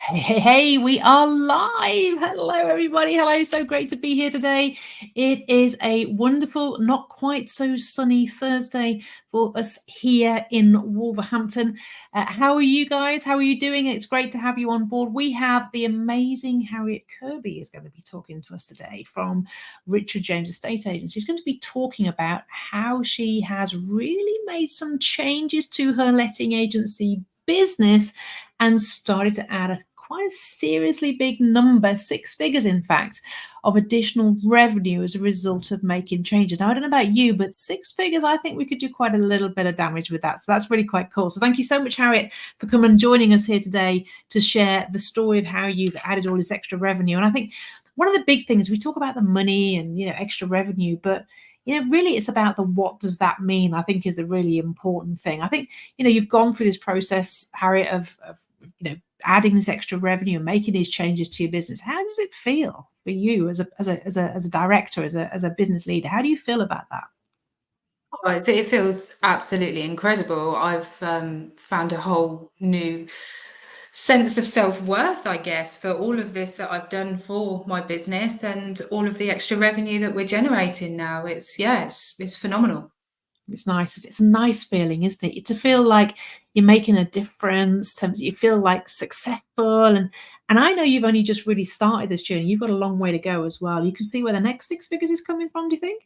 Hey, hey, hey, we are live. Hello, everybody. Hello. So great to be here today. It is a wonderful, not quite so sunny Thursday for us here in Wolverhampton. How are you guys? How are you doing? It's great to have you on board. We have the amazing Harriet Kirby is going to be talking to us today from Richard James Estate Agents. She's going to be talking about how she has really made some changes to her letting agency business and started to add quite a seriously big number, six figures in fact, of additional revenue as a result of making changes. Now, I don't know about you, but six figures, I think we could do quite a little bit of damage with that. So that's really quite cool. So thank you so much, Harriet, for coming and joining us here today to share the story of how you've added all this extra revenue. And I think one of the big things, we talk about the money and, extra revenue, but really it's about the what does that mean, I think is the really important thing. I think, you've gone through this process, Harriet, of adding this extra revenue and making these changes to your business. How does it feel for you as a director, as a business leader? How do you feel about that? Oh, it feels absolutely incredible. I've found a whole new sense of self-worth, I guess, for all of this that I've done for my business and all of the extra revenue that we're generating now. It's phenomenal. It's nice. It's a nice feeling, isn't it? To feel like you're making a difference, you feel like successful. And I know you've only just really started this journey. You've got a long way to go as well. You can see where the next six figures is coming from, do you think?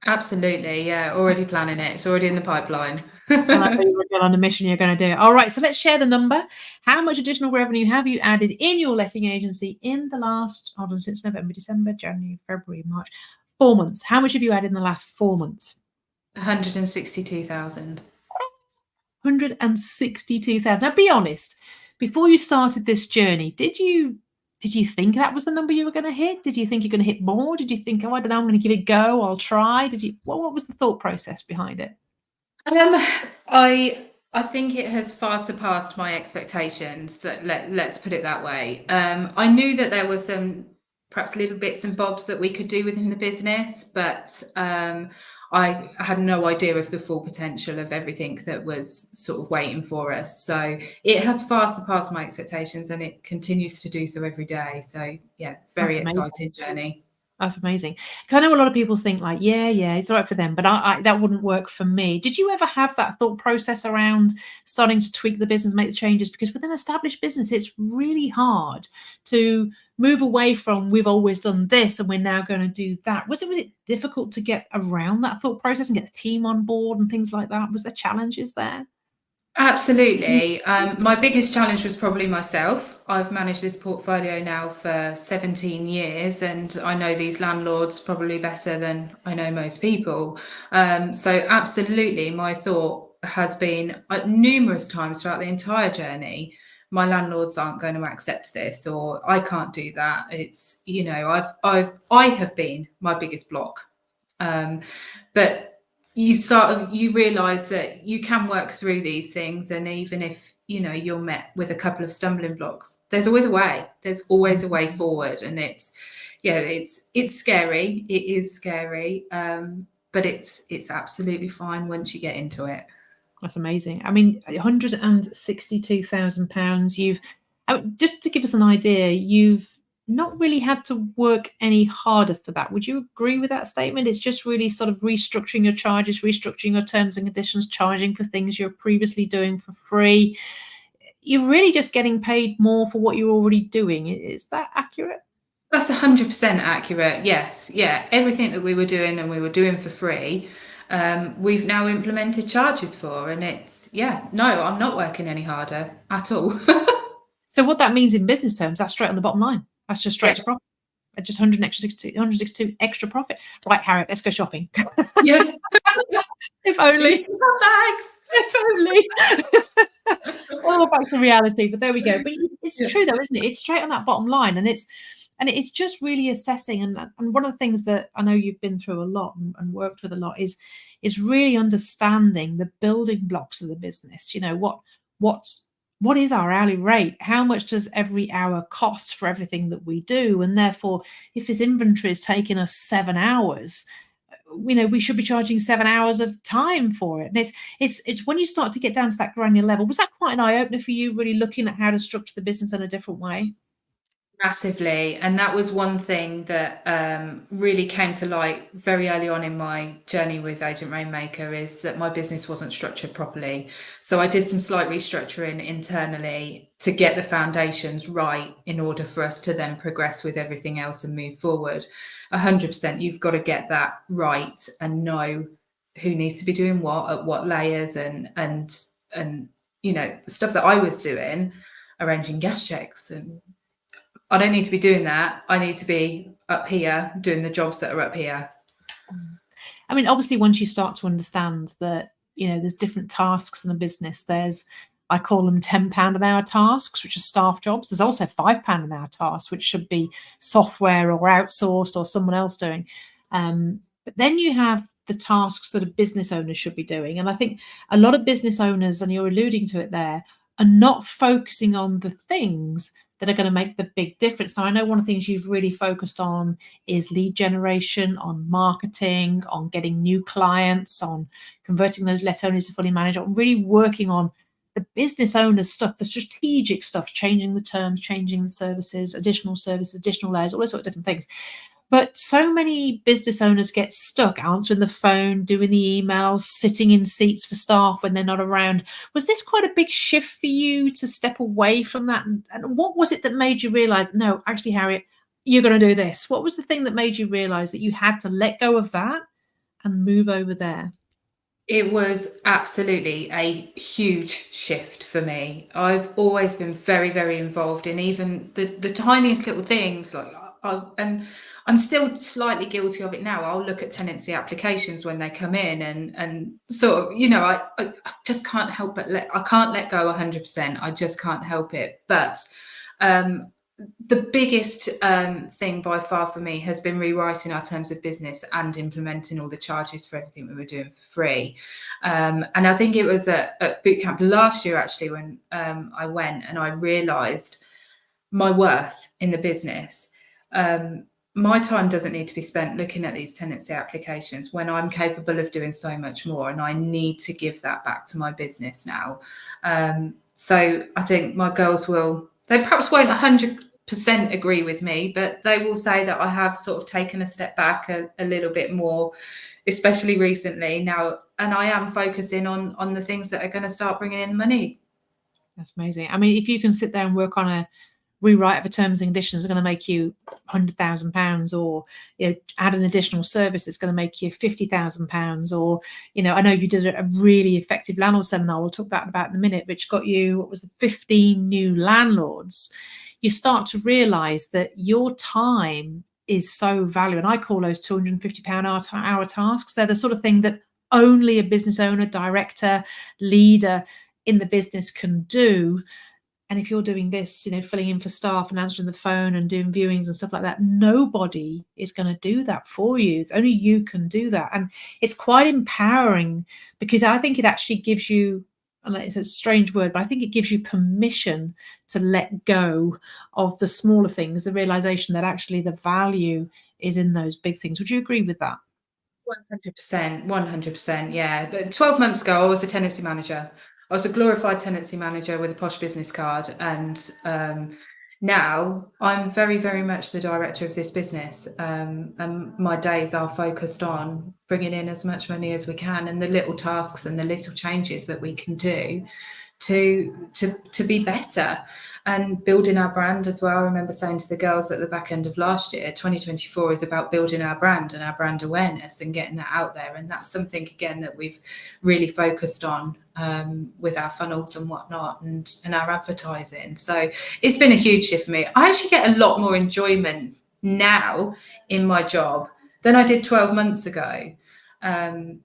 Absolutely, yeah. Already planning it. It's already in the pipeline. I know you're on a mission, you're going to do it. All right, so let's share the number. How much additional revenue have you added in your letting agency in the last, since November, December, January, February, March, 4 months? How much have you added in the last 4 months? 162,000. 162,000. Now, be honest. Before you started this journey, did you think that was the number you were going to hit? Did you think you're going to hit more? Did you think, oh, I don't know, I'm going to give it a go, I'll try? What was the thought process behind it? I think it has far surpassed my expectations. Let's put it that way. I knew that there were some perhaps little bits and bobs that we could do within the business, but I had no idea of the full potential of everything that was sort of waiting for us. So it has far surpassed my expectations, and it continues to do so every day. So yeah, very exciting journey. That's amazing. I know a lot of people think like, yeah, it's all right for them, but that wouldn't work for me. Did you ever have that thought process around starting to tweak the business, make the changes? Because with an established business, it's really hard to move away from we've always done this and we're now going to do that. Was it difficult to get around that thought process and get the team on board and things like that? Was there challenges there? Absolutely. My biggest challenge was probably myself. I've managed this portfolio now for 17 years, and I know these landlords probably better than I know most people. So absolutely, my thought has been numerous times throughout the entire journey, my landlords aren't going to accept this, or I can't do that. It's, I have been my biggest block. But you realize that you can work through these things, and even if you're met with a couple of stumbling blocks, there's always a way forward. And it's scary, it is scary, but it's absolutely fine once you get into it. That's amazing. I mean, £162,000. You've, just to give us an idea, you've not really had to work any harder for that. Would you agree with that statement? It's just really sort of restructuring your charges, restructuring your terms and conditions, charging for things you're previously doing for free. You're really just getting paid more for what you're already doing. Is that accurate? That's 100% accurate. Yes. Yeah. Everything that we were doing and we were doing for free, we've now implemented charges for, and no, I'm not working any harder at all. So what that means in business terms, that's straight on the bottom line. That's just straight to profit. Just 162 extra profit. Right, Harriet, let's go shopping. Yeah. If only. Thanks. If only. All back to reality, but there we go. But it's true though, isn't it? It's straight on that bottom line, and it's just really assessing. And one of the things that I know you've been through a lot and worked with a lot is really understanding the building blocks of the business. What is our hourly rate? How much does every hour cost for everything that we do? And therefore, if this inventory is taking us 7 hours, we should be charging 7 hours of time for it. And it's when you start to get down to that granular level. Was that quite an eye-opener for you, really looking at how to structure the business in a different way? Massively. And that was one thing that really came to light very early on in my journey with Agent Rainmaker, is that my business wasn't structured properly. So I did some slight restructuring internally to get the foundations right in order for us to then progress with everything else and move forward. 100%, you've got to get that right and know who needs to be doing what at what layers, and stuff that I was doing, arranging gas checks, and I don't need to be doing that. I need to be up here doing the jobs that are up here. I mean, obviously, once you start to understand that, there's different tasks in a business, I call them £10 an hour tasks, which are staff jobs. There's also £5 an hour tasks, which should be software or outsourced or someone else doing. But then you have the tasks that a business owner should be doing. And I think a lot of business owners, and you're alluding to it there, are not focusing on the things that are going to make the big difference. Now, I know one of the things you've really focused on is lead generation, on marketing, on getting new clients, on converting those let owners to fully managed, on really working on the business owners stuff, the strategic stuff, changing the terms, changing the services, additional layers, all those sort of different things. But so many business owners get stuck answering the phone, doing the emails, sitting in seats for staff when they're not around. Was this quite a big shift for you to step away from that? And what was it that made you realize, no, actually, Harriet, you're going to do this? What was the thing that made you realize that you had to let go of that and move over there? It was absolutely a huge shift for me. I've always been very, very involved in even the tiniest little things. And I'm still slightly guilty of it now. I'll look at tenancy applications when they come in, and sort of, I just can't help but I can't let go 100%. I just can't help it. But the biggest thing by far for me has been rewriting our terms of business and implementing all the charges for everything we were doing for free. And I think it was at bootcamp last year, actually, when I went and I realised my worth in the business. My time doesn't need to be spent looking at these tenancy applications when I'm capable of doing so much more, and I need to give that back to my business now. So I think my girls they perhaps won't 100% agree with me, but they will say that I have sort of taken a step back a little bit more, especially recently now, and I am focusing on the things that are going to start bringing in money. That's amazing. I mean, if you can sit there and work on a rewrite of a terms and conditions are going to make you £100,000, or add an additional service that's going to make you £50,000, or I know you did a really effective landlord seminar, we'll talk about in a minute, which got you, what was it, 15 new landlords. You start to realize that your time is so valuable, and I call those £250 hour tasks. They're the sort of thing that only a business owner, director, leader in the business can do. And if you're doing this, filling in for staff and answering the phone and doing viewings and stuff like that, nobody is going to do that for you. It's only you can do that. And it's quite empowering, because I think it actually gives you, and it's a strange word, but I think it gives you permission to let go of the smaller things, the realization that actually the value is in those big things. Would you agree with that? 100%, yeah. 12 months ago, I was a tenancy manager. I was a glorified tenancy manager with a posh business card, and now I'm very, very much the director of this business, and my days are focused on bringing in as much money as we can, and the little tasks and the little changes that we can do to be better, and building our brand as well. I remember saying to the girls at the back end of last year, 2024 is about building our brand and our brand awareness and getting that out there. And that's something, again, that we've really focused on with our funnels and whatnot, and our advertising. So it's been a huge shift for me. I actually get a lot more enjoyment now in my job than I did 12 months ago. I've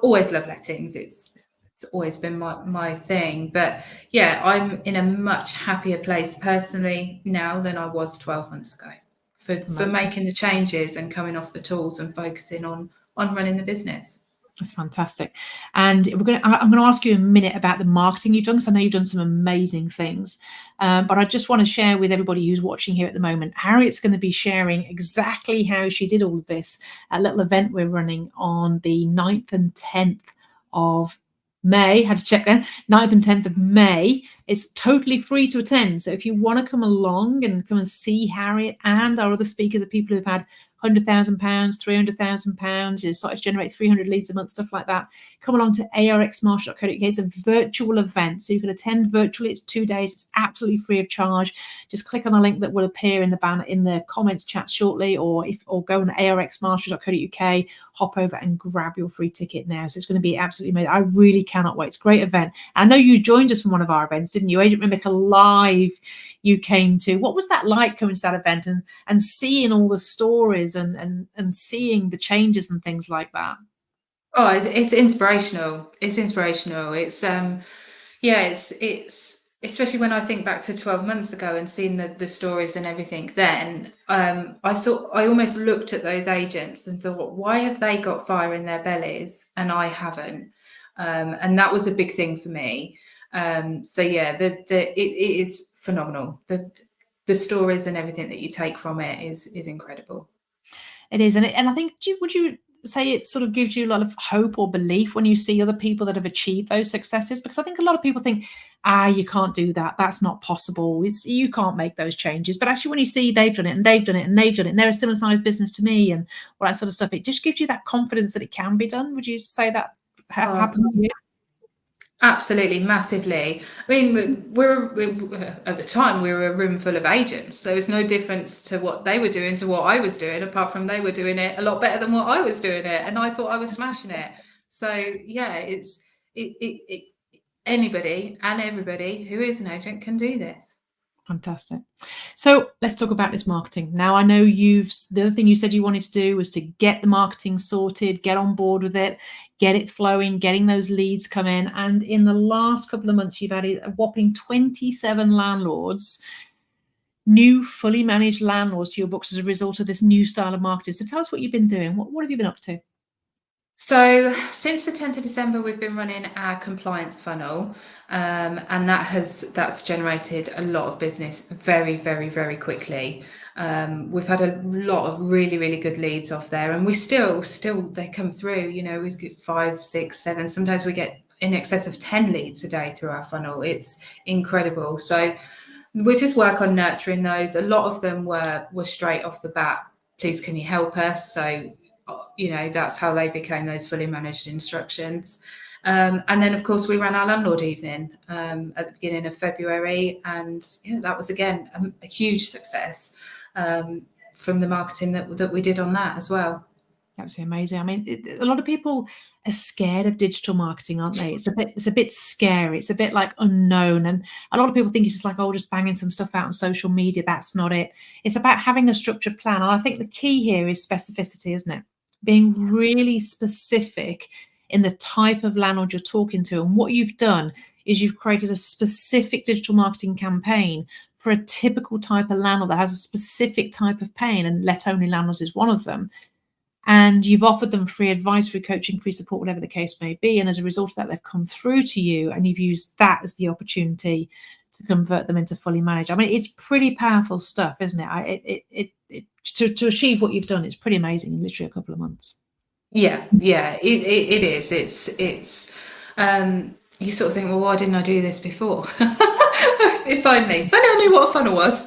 always loved lettings. It's always been my thing, but yeah, I'm in a much happier place personally now than I was 12 months ago for making the changes and coming off the tools and focusing on running the business. That's fantastic. And I'm going to ask you a minute about the marketing you've done, because I know you've done some amazing things. But I just want to share with everybody who's watching here at the moment, Harriet's going to be sharing exactly how she did all of this at a little event we're running on the 9th and 10th of May. Had to check then. 9th and 10th of May. It's totally free to attend. So if you want to come along and come and see Harriet and our other speakers, are people who've had £100,000, £300,000, started to generate 300 leads a month, stuff like that, come along to arxmarshall.co.uk. It's a virtual event, so you can attend virtually. It's 2 days. It's absolutely free of charge. Just click on the link that will appear in the banner in the comments chat shortly, or go on arxmarshall.co.uk, hop over and grab your free ticket now. So it's going to be absolutely amazing. I really cannot wait. It's a great event. I know you joined us from one of our events, didn't you? Agent Mimic Live you came to. What was that like, coming to that event and seeing all the stories and seeing the changes and things like that? Oh, it's inspirational. It's inspirational. It's it's especially when I think back to 12 months ago and seeing the stories and everything then, I almost looked at those agents and thought, why have they got fire in their bellies and I haven't? And that was a big thing for me. So yeah, it is phenomenal. The stories and everything that you take from it is incredible. It is, and I think, would you say it sort of gives you a lot of hope or belief when you see other people that have achieved those successes? Because I think a lot of people think, you can't do that. That's not possible. You can't make those changes. But actually, when you see they've done it and they've done it and they've done it, and they're a similar sized business to me and all that sort of stuff, it just gives you that confidence that it can be done. Would you say that happens to you? Absolutely, massively. I mean, at the time we were a room full of agents. There was no difference to what they were doing to what I was doing, apart from they were doing it a lot better than what I was doing it, and I thought I was smashing it. So yeah, anybody and everybody who is an agent can do this. Fantastic. So let's talk about this marketing. Now, I know the other thing you said you wanted to do was to get the marketing sorted, get on board with it, get it flowing, getting those leads come in. And in the last couple of months, you've added a whopping 27 landlords, new fully managed landlords to your books as a result of this new style of marketing. So tell us what you've been doing. What have you been up to? So since the 10th of December, we've been running our compliance funnel, and that's generated a lot of business very, very, very quickly. We've had a lot of really, really good leads off there, and we still they come through. We get 5, 6, 7. Sometimes we get in excess of 10 leads a day through our funnel. It's incredible. So we just work on nurturing those. A lot of them were straight off the bat. Please, can you help us? So that's how they became those fully managed instructions. And then, of course, we ran our landlord evening at the beginning of February. And that was, again, a huge success from the marketing that we did on that as well. Absolutely amazing. I mean, a lot of people are scared of digital marketing, aren't they? It's a bit scary. It's a bit like unknown. And a lot of people think it's just like, just banging some stuff out on social media. That's not it. It's about having a structured plan. And I think the key here is specificity, isn't it? Being really specific in the type of landlord you're talking to. And what you've done is you've created a specific digital marketing campaign for a typical type of landlord that has a specific type of pain, and let-only landlords is one of them. And you've offered them free advice, free coaching, free support, whatever the case may be. And as a result of that, they've come through to you, and you've used that as the opportunity to convert them into fully managed. I mean, it's pretty powerful stuff, isn't it? To achieve what you've done, it's pretty amazing in literally a couple of months. Yeah, it is. It's you sort of think, well, why didn't I do this before? If only I knew what a funnel was.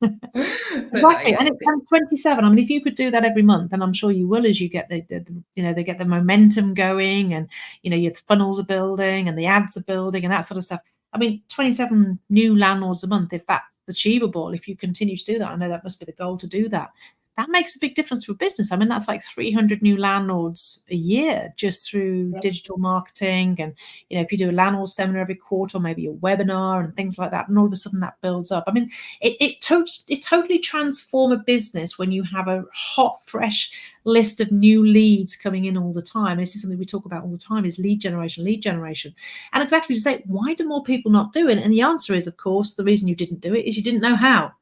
Exactly, and it's 27. I mean, if you could do that every month, and I'm sure you will, as you get they get the momentum going, and your funnels are building, and the ads are building, and that sort of stuff. I mean, 27 new landlords a month, if that's achievable, if you continue to do that, I know that must be the goal to do that. That makes a big difference to a business. I mean, that's like 300 new landlords a year just through digital marketing. And, if you do a landlord seminar every quarter, or maybe a webinar and things like that, and all of a sudden that builds up. I mean, it totally transforms a business when you have a hot, fresh list of new leads coming in all the time. This is something we talk about all the time, is lead generation. And exactly to say, why do more people not do it? And the answer is, of course, the reason you didn't do it is you didn't know how.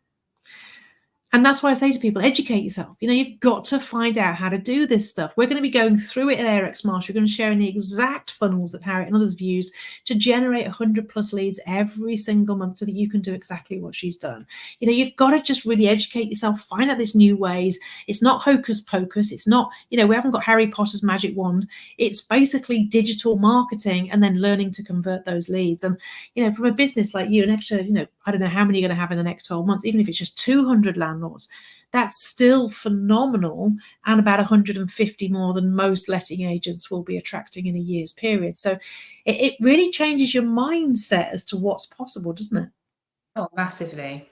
And that's why I say to people, educate yourself. You've got to find out how to do this stuff. We're going to be going through it at ARX Marshall. We're going to share in the exact funnels that Harriet and others have used to generate 100 plus leads every single month so that you can do exactly what she's done. You've got to just really educate yourself, find out these new ways. It's not hocus pocus. It's not, we haven't got Harry Potter's magic wand. It's basically digital marketing and then learning to convert those leads. And, from a business like you, an extra, I don't know how many you're going to have in the next 12 months, even if it's just 200 landlords, that's still phenomenal, and about 150 more than most letting agents will be attracting in a year's period. So it really changes your mindset as to what's possible, doesn't it? Oh, massively.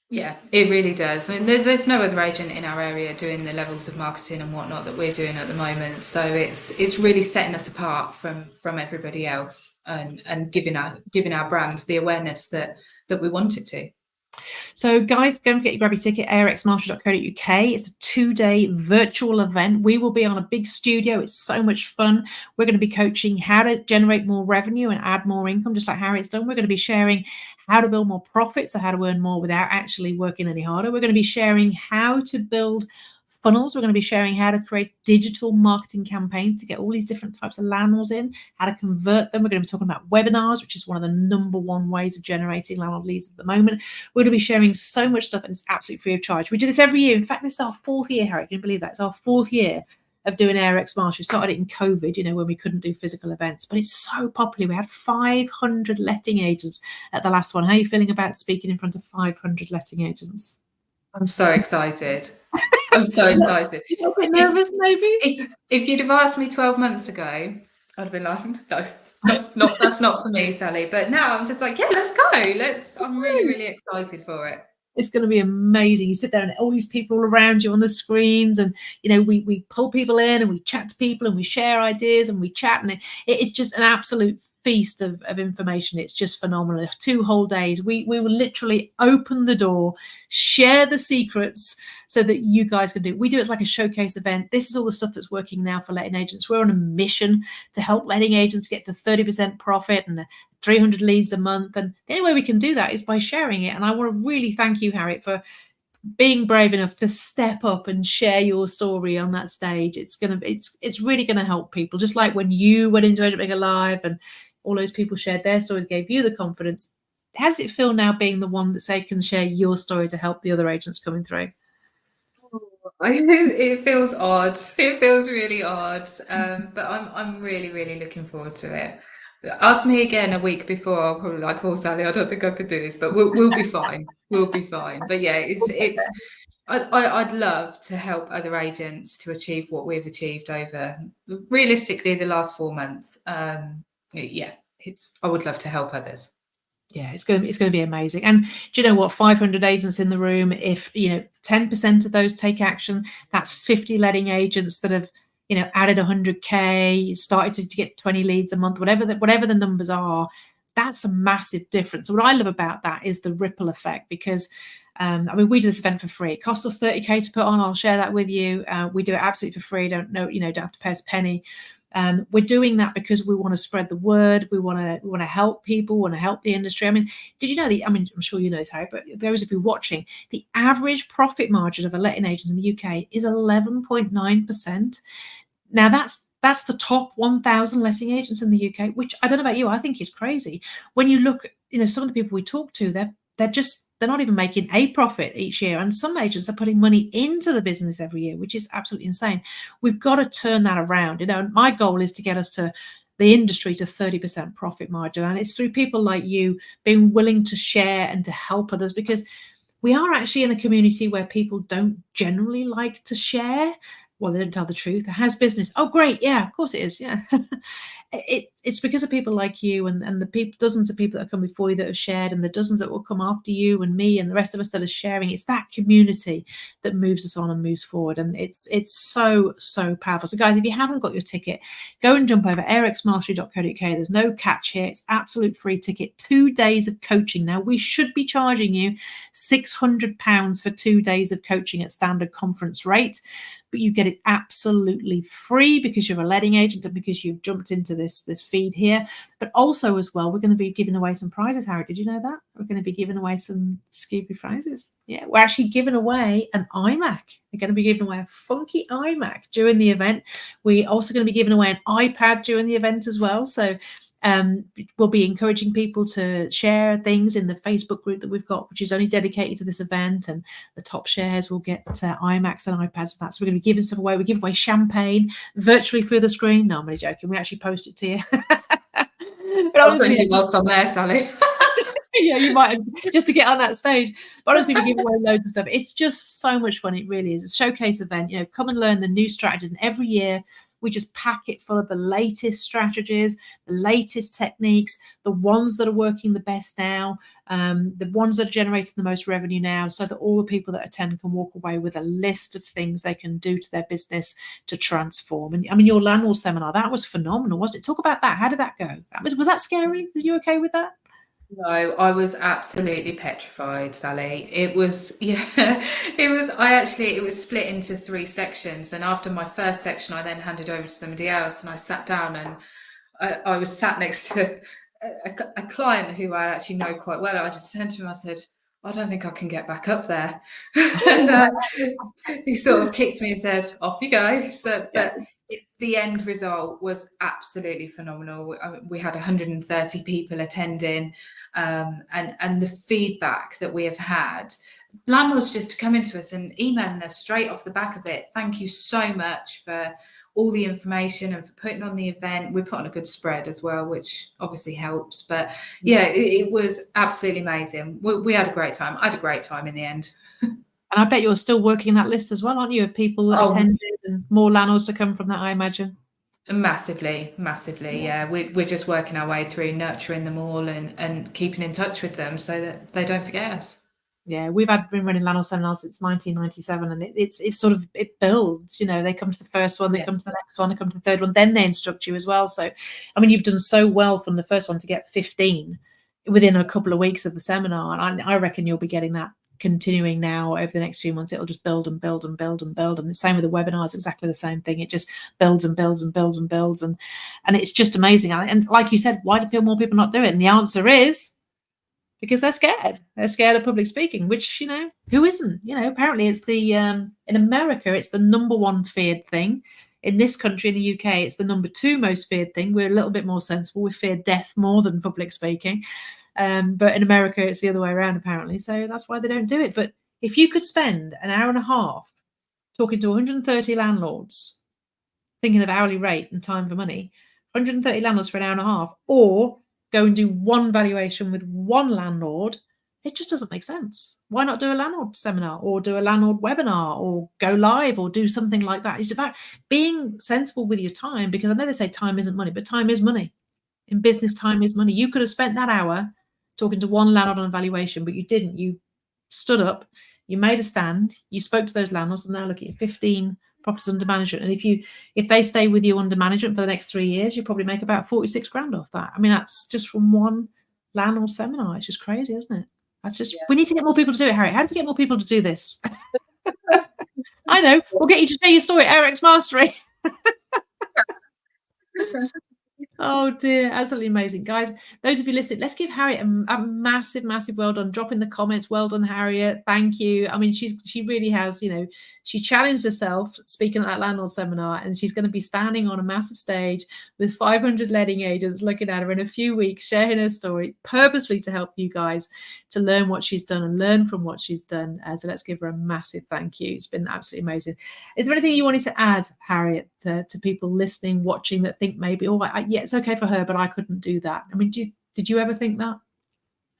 Yeah, it really does. I mean, there's no other agent in our area doing the levels of marketing and whatnot that we're doing at the moment. So it's really setting us apart from everybody else, and giving our brand the awareness that we want it to. So guys, don't forget to grab your ticket, arxmarshall.co.uk. It's a 2-day virtual event. We will be on a big studio. It's so much fun. We're going to be coaching how to generate more revenue and add more income, just like Harriet's done. We're going to be sharing how to build more profits, so how to earn more without actually working any harder. We're going to be sharing how to build funnels. We're going to be sharing how to create digital marketing campaigns to get all these different types of landlords in, how to convert them. We're going to be talking about webinars, which is one of the number one ways of generating landlord leads at the moment. We're going to be sharing so much stuff, and it's absolutely free of charge. We do this every year. In fact, this is our 4th year, Harry. Can you believe that? It's our 4th year of doing ARX Marshall. We started it in COVID, when we couldn't do physical events, but it's so popular. We had 500 letting agents at the last one. How are you feeling about speaking in front of 500 letting agents? I'm so excited. I'm so excited. A little bit nervous, maybe? If you'd have asked me 12 months ago, I'd have been like, no, that's not for me, Sally. But now I'm just like, yeah, let's go. I'm really, really excited for it. It's going to be amazing. You sit there and all these people all around you on the screens, and we pull people in and we chat to people and we share ideas and we chat, and it's just an absolute feast of information. It's just phenomenal. 2 whole days. We will literally open the door, share the secrets so that you guys can do it. We do it like a showcase event. This is all the stuff that's working now for letting agents. We're on a mission to help letting agents get to 30% profit and 300 leads a month. And the only way we can do that is by sharing it. And I want to really thank you, Harriet, for being brave enough to step up and share your story on that stage. It's really going to help people. Just like when you went into Agent Maker Live and all those people shared their stories, gave you the confidence. How does it feel now being the one that can share your story to help the other agents coming through? It feels odd. It feels really odd. But I'm really, really looking forward to it. Ask me again a week before, I'll probably like, oh, Sally, I don't think I could do this, but we'll be fine. We'll be fine. But yeah, I'd love to help other agents to achieve what we've achieved over realistically the last 4 months. I would love to help others. Yeah, it's going to be amazing. And do you know what? 500 agents in the room. If 10% of those take action, that's 50 letting agents that have added 100K, started to get 20 leads a month, whatever the numbers are. That's a massive difference. What I love about that is the ripple effect, because we do this event for free. It costs us 30K to put on. I'll share that with you. We do it absolutely for free. Don't have to pay us a penny. We're doing that because we want to spread the word. We want to help people, want to help the industry. I mean, did you know I'm sure you know this, Harry, but those of you watching, the average profit margin of a letting agent in the UK is 11.9%. Now that's the top 1,000 letting agents in the UK, which I don't know about you, I think is crazy. When you look, some of the people we talk to, they're not even making a profit each year. And some agents are putting money into the business every year, which is absolutely insane. We've got to turn that around. My goal is to get us to the industry to 30% profit margin. And it's through people like you being willing to share and to help others, because we are actually in a community where people don't generally like to share. Well, they don't tell the truth. How's business? Oh, great. Yeah, of course it is. Yeah. It's because of people like you and the dozens of people that have come before you that have shared, and the dozens that will come after you and me and the rest of us that are sharing. It's that community that moves us on and moves forward. And it's so, so powerful. So guys, if you haven't got your ticket, go and jump over arxmarshall.co.uk. There's no catch here. It's absolute free ticket. 2 days of coaching. Now, we should be charging you £600 for 2 days of coaching at standard conference rate. but you get it absolutely free because you're a letting agent and because you've jumped into this feed here. But also as well, we're going to be giving away some prizes. Harriet, did you know that? We're going to be giving away some Scooby prizes. Yeah, we're actually giving away an iMac. We're going to be giving away a funky iMac during the event. We're also going to be giving away an iPad during the event as well. So we'll be encouraging people to share things in the Facebook group that we've got, which is only dedicated to this event, and the top shares will get iMacs and iPads and that. So we're going to be giving stuff away. We give away champagne virtually through the screen. No, I'm only joking. We actually post it to you. But honestly, you lost on there, Sally. Yeah, you might have, just to get on that stage. But honestly, we give away loads of stuff. It's just so much fun. It really is a showcase event. Come and learn the new strategies. And every year we just pack it full of the latest strategies, the latest techniques, the ones that are working the best now, the ones that are generating the most revenue now, so that all the people that attend can walk away with a list of things they can do to their business to transform. And I mean, your landlord seminar, that was phenomenal, wasn't it? Talk about that. How did that go? Was that scary? Were you okay with that? No, I was absolutely petrified, Sally. It was, yeah, it was split into 3 sections. And after my first section, I then handed over to somebody else and I sat down and I was sat next to a client who I actually know quite well. I just turned to him, I said, I don't think I can get back up there. And he sort of kicked me and said, off you go. So, but the end result was absolutely phenomenal. We had 130 people attending, and the feedback that we have had, landlords just coming to us and emailing us straight off the back of it. Thank you so much for all the information and for putting on the event. We put on a good spread as well, which obviously helps. But yeah, it was absolutely amazing. We had a great time. I had a great time in the end. And I bet you're still working that list as well, aren't you, of people that attended and more landlords to come from that, I imagine? Massively. Yeah. We're just working our way through nurturing them all and keeping in touch with them so that they don't forget us. Yeah, we've been running landlord seminars since 1997, and it's sort of, it builds. They come to the first one, they come to the next one, they come to the third one, then they instruct you as well. So, I mean, you've done so well from the first one to get 15 within a couple of weeks of the seminar, and I reckon you'll be getting that continuing now over the next few months. It'll just build and build and build and build. And the same with the webinars, exactly the same thing. It just builds and builds and builds and builds, and it's just amazing. And like you said, why do more people not do it? And the answer is because they're scared. They're scared of public speaking, which, who isn't? Apparently it's the in America, it's the #1 feared thing. In this country, in the UK, it's the #2 most feared thing. We're a little bit more sensible. We fear death more than public speaking. But in America, it's the other way around, apparently. So that's why they don't do it. But if you could spend an hour and a half talking to 130 landlords, thinking of hourly rate and time for money, 130 landlords for an hour and a half, or go and do one valuation with one landlord, it just doesn't make sense. Why not do a landlord seminar or do a landlord webinar or go live or do something like that? It's about being sensible with your time, because I know they say time isn't money, but time is money. In business, time is money. You could have spent that hour talking to one landlord on a valuation, but you didn't. You stood up, you made a stand, you spoke to those landlords, and now look at 15 properties under management. And if they stay with you under management for the next 3 years, you probably make about 46 grand off that. I mean, that's just from one landlord seminar. It's just crazy, isn't it? That's just, we need to get more people to do it, Harriet. How do we get more people to do this? I know. We'll get you to share your story at Eric's Mastery. Oh dear, absolutely amazing. Guys, those of you listening, let's give Harriet a massive, massive well done. Drop in the comments, well done, Harriet. Thank you. I mean, she really has, she challenged herself speaking at that landlord seminar, and she's going to be standing on a massive stage with 500 letting agents looking at her in a few weeks, sharing her story purposely to help you guys to learn what she's done and learn from what she's done. So let's give her a massive thank you. It's been absolutely amazing. Is there anything you wanted to add, Harriet, to people listening, watching, that think maybe, yeah, it's okay for her, but I couldn't do that? I mean, did you ever think that?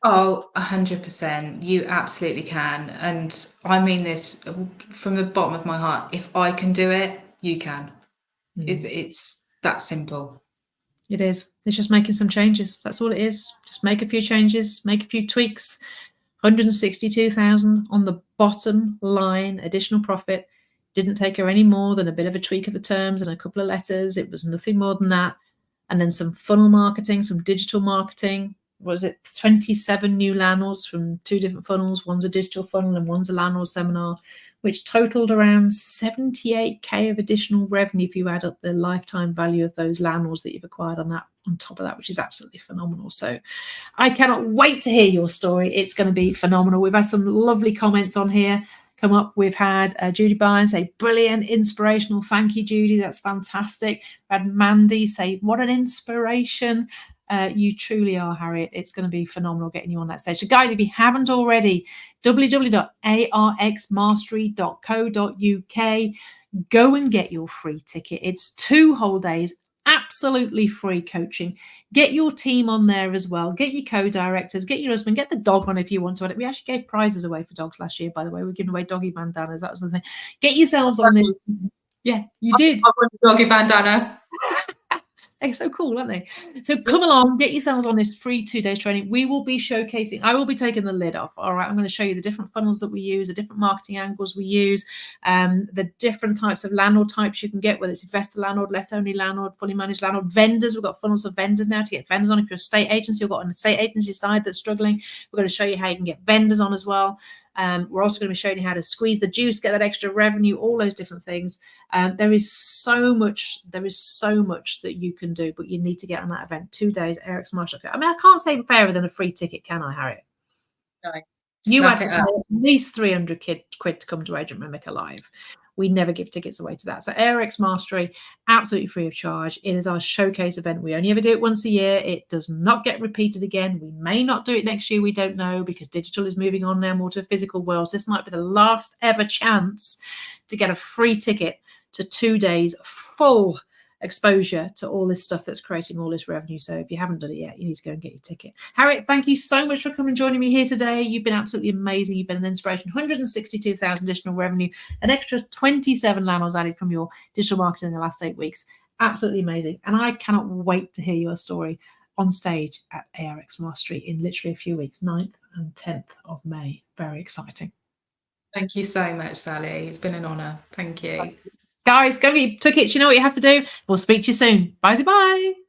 Oh, 100%. You absolutely can. And I mean this from the bottom of my heart. If I can do it, you can. It's that simple. It is. It's just making some changes. That's all it is. Just make a few changes, make a few tweaks. 162,000 on the bottom line, additional profit. Didn't take her any more than a bit of a tweak of the terms and a couple of letters. It was nothing more than that. And then some funnel marketing, some digital marketing. Was it 27 new landlords from 2 different funnels? One's a digital funnel and one's a landlord seminar. which totaled around 78k of additional revenue if you add up the lifetime value of those landlords that you've acquired on top of that, which is absolutely phenomenal. So I cannot wait to hear your story. It's going to be phenomenal. We've had some lovely comments on here come up. We've had Judy Byron say, brilliant, inspirational. Thank you, Judy. That's fantastic. We had Mandy say, what an inspiration. You truly are, Harriet. It's going to be phenomenal getting you on that stage. So guys, if you haven't already, www.arxmastery.co.uk, go and get your free ticket. It's 2 whole days, absolutely free coaching. Get your team on there as well. Get your co-directors, get your husband, get the dog on if you want to. We actually gave prizes away for dogs last year, by the way. We're giving away doggy bandanas. That was the thing. Get yourselves on this. Yeah, you did. I want a doggy bandana. They're so cool, aren't they? So come along, get yourselves on this free 2 days training. We will be showcasing, I will be taking the lid off. All right, I'm going to show you the different funnels that we use, the different marketing angles we use, the different types of landlord types you can get, whether it's investor landlord, let-only landlord, fully managed landlord, vendors. We've got funnels for vendors now to get vendors on. If you're a state agency, you've got an estate agency side that's struggling, we're going to show you how you can get vendors on as well. We're also going to be showing you how to squeeze the juice, get that extra revenue, all those different things. There is so much that you can do, but you need to get on that event. 2 days, Eric's Marshall. I mean, I can't say fairer than a free ticket, can I, Harriet? No. You had to pay at least 300 quid to come to Agent Mimica Live. We never give tickets away to that. So ARX Mastery, absolutely free of charge. It is our showcase event. We only ever do it once a year. It does not get repeated again. We may not do it next year. We don't know, because digital is moving on now more to physical worlds. This might be the last ever chance to get a free ticket to 2 days full exposure to all this stuff that's creating all this revenue. So if you haven't done it yet, you need to go and get your ticket. Harriet, thank you so much for coming and joining me here today. You've been absolutely amazing. You've been an inspiration. 162,000 additional revenue, an extra 27 landlords added from your digital marketing in the last 8 weeks. Absolutely amazing. And I cannot wait to hear your story on stage at ARX Mastery in literally a few weeks, 9th and 10th of May. Very exciting. Thank you so much, Sally. It's been an honor. Thank you. Guys, go get your tickets. You know what you have to do. We'll speak to you soon. Bye-bye.